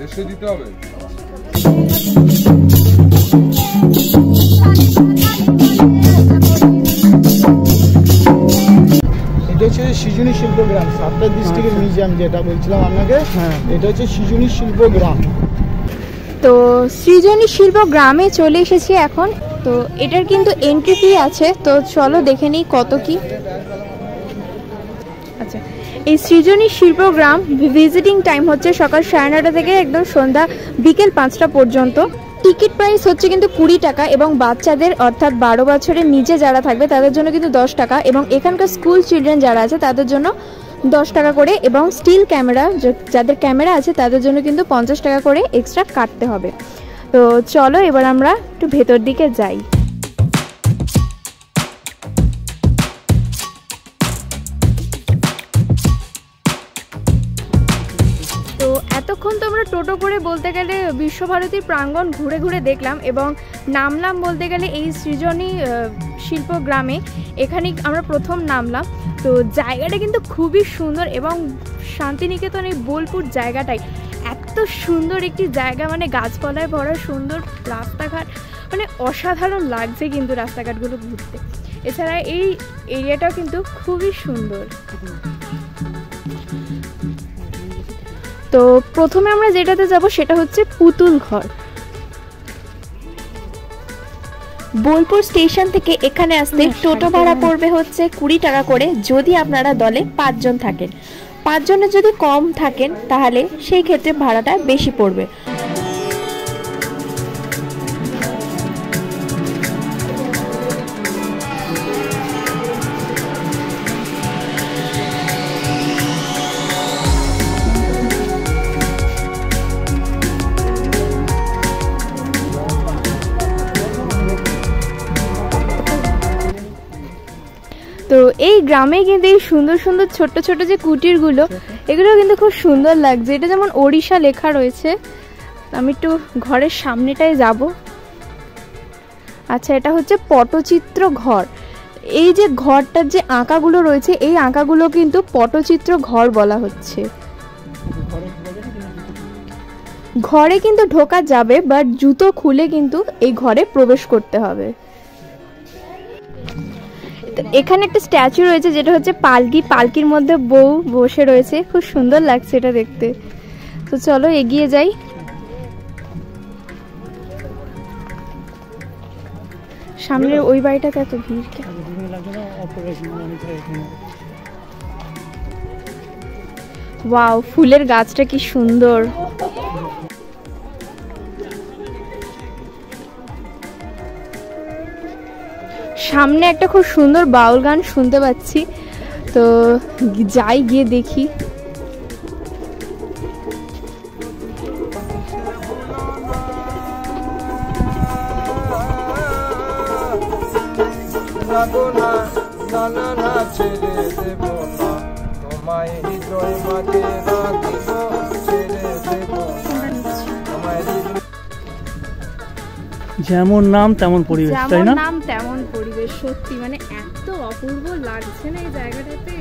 দেশে দিতে হবে। এটা হচ্ছে সৃজনী শিল্পগ্রাম, সাতটা ডিস্ট্রিক্টের মিউজিয়াম যেটা বলছিলাম আপনাকে। এটা হচ্ছে সৃজনী শিল্পগ্রাম। তো সৃজনী শিল্পগ্রামে চলে এসেছি এখন। তো এটার কিন্তু এন্ট্রি ফি আছে, তো চলো দেখে নিই কত কি। আচ্ছা, এই সৃজনী শিল্পগ্রাম ভিজিটিং টাইম হচ্ছে সকাল 9:30 থেকে একদম সন্ধ্যা বিকেল 5টা পর্যন্ত। টিকিট প্রাইস হচ্ছে কিন্তু 20 টাকা এবং বাচ্চাদের অর্থাৎ 12 বছরের নিচে যারা থাকবে তাদের জন্য কিন্তু 10 টাকা এবং এখানকার স্কুল চিলড্রেন যারা আছে তাদের জন্য 10 টাকা করে এবং স্টিল ক্যামেরা যাদের ক্যামেরা আছে তাদের জন্য কিন্তু 50 টাকা করে এক্সট্রা কাটতে হবে। তো চলো এবার আমরা একটু ভেতর দিকে যাই। তো এতক্ষণ তো আমরা টোটো করে বলতে গেলে বিশ্বভারতীর প্রাঙ্গণ ঘুরে ঘুরে দেখলাম এবং নামলাম বলতে গেলে এই সৃজনী শিল্পগ্রামে। এখানেই আমরা প্রথম নামলাম। তো জায়গাটা কিন্তু খুবই সুন্দর এবং শান্তিনিকেতন এই বোলপুর জায়গাটাই এত সুন্দর একটি জায়গা, মানে গাছপালায় ভরা সুন্দর রাস্তাঘাট, মানে অসাধারণ লাগছে কিন্তু রাস্তাঘাটগুলো ঘুরতে। এছাড়া এই এরিয়াটাও কিন্তু খুবই সুন্দর। তো প্রথমে আমরা যেটাতে যাব সেটা হচ্ছে পুতুল ঘর। বোলপুর স্টেশন থেকে এখানে আসতে টোটো ভাড়া পড়বে হচ্ছে 20 টাকা করে যদি আপনারা দলে 5 জন থাকেন। 5 জনের যদি কম থাকেন তাহলে সেই ক্ষেত্রে ভাড়াটা বেশি পড়বে। তো এই গ্রামে কিন্তু এই সুন্দর সুন্দর ছোট্ট ছোট যে কুটিরগুলো, এগুলো কিন্তু খুব সুন্দর লাগছে। এটা যেমন ওড়িশা লেখা রয়েছে। আমি একটু ঘরের সামনেটায় যাব। আচ্ছা, এটা হচ্ছে পটচিত্র ঘর। এই যে ঘরটার যে আঁকাগুলো রয়েছে এই আঁকাগুলো কিন্তু পটচিত্র ঘর বলা হচ্ছে। ঘরে কিন্তু ঢোকা যাবে, বাট জুতো খুলে কিন্তু এই ঘরে প্রবেশ করতে হবে। এখানে একটা স্ট্যাচু রয়েছে যেটা হচ্ছে পালকি। পালকির মধ্যে বউ বসে রয়েছে, খুব সুন্দর লাগছে এটা দেখতে। তো চলো এগিয়ে যাই। সামনের ওই বাড়িটাতে এত ভিড় কেন? ওয়াও, ফুলের গাছটা কি সুন্দর। সামনে একটা খুব সুন্দর বাউল গান শুনতে পাচ্ছি, তো যাই গিয়ে দেখি। যেমন নাম তেমন পরিবেশ, তাই না? নাম তেমন পরিবেশ, সত্যি মানে এত অপূর্ব লাগছে না এই জায়গাটাতে।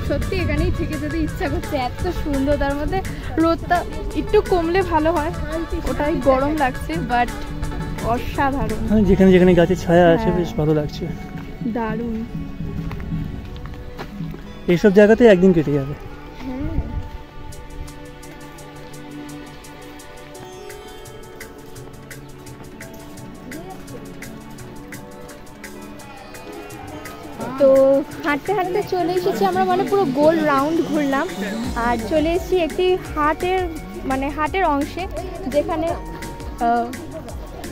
সত্যি এখানেই থেকে যেতে ইচ্ছা করছে, এত সুন্দর। তার মধ্যে রোদটা একটু কমলে ভালো হয়, ওটাই গরম লাগছে, বাট অসাধারণ। যেখানে যেখানে গাছের ছায়া আছে বেশ ভালো লাগছে, দারুণ। এইসব জায়গাতে একদিন কেটে যাবে। তো হাঁটতে হাঁটতে চলে এসেছি আমরা, মানে পুরো গোল রাউন্ড ঘুরলাম আর চলে এসেছি একটি হাটের অংশে, যেখানে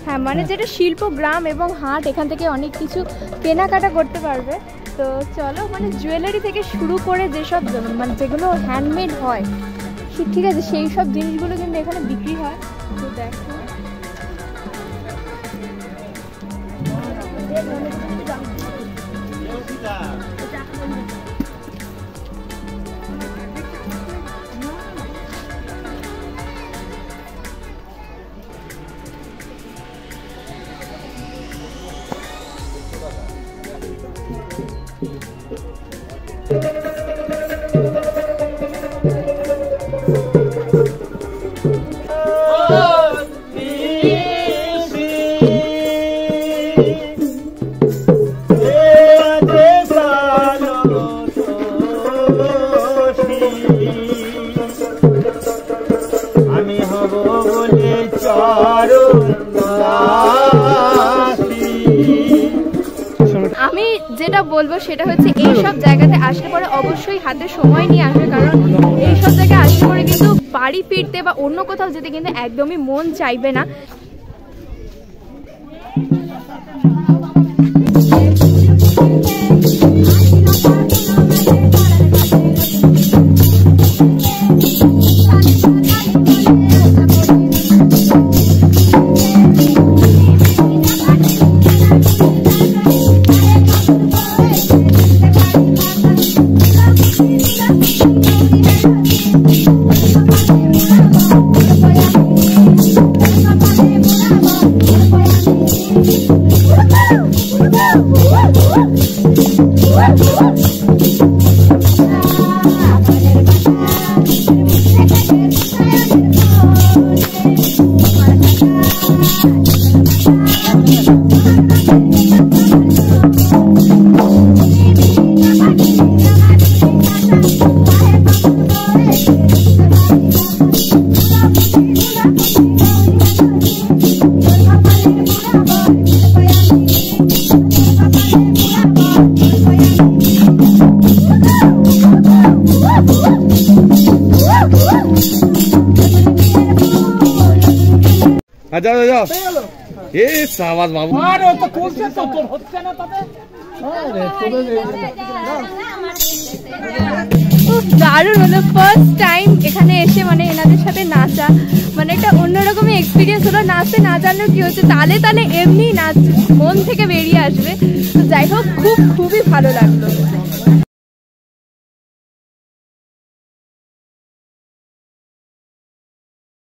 হ্যাঁ মানে যেটা শিল্পগ্রাম এবং হাট, এখান থেকে অনেক কিছু কেনাকাটা করতে পারবে। তো চলো, মানে জুয়েলারি থেকে শুরু করে যেসব মানে যেগুলো হ্যান্ডমেড হয়, ঠিক আছে, সেই সব জিনিসগুলো কিন্তু এখানে বিক্রি হয়। তো দেখো আমি যেটা বলবো সেটা হচ্ছে এইসব জায়গাতে আসলে পরে অবশ্যই হাতে সময় নিয়ে আসবে, কারণ এইসব জায়গায় আসলে পরে কিন্তু বাড়ি ফিরতে বা অন্য কোথাও যেতে কিন্তু একদমই মন চাইবে না। যাও যাও এ সাবাস বাবু দারুণ হলো, ফার্স্ট টাইম এখানে এসে মানে এনাদের সাথে নাচা, মানে একটা অন্যরকমই এক্সপিরিয়েন্স হলো। নাচতে না জানলেও কি হচ্ছে, তালে তালে এমনি নাচ মন থেকে বেরিয়ে আসবে। তো যাই হোক, খুবই ভালো লাগলো।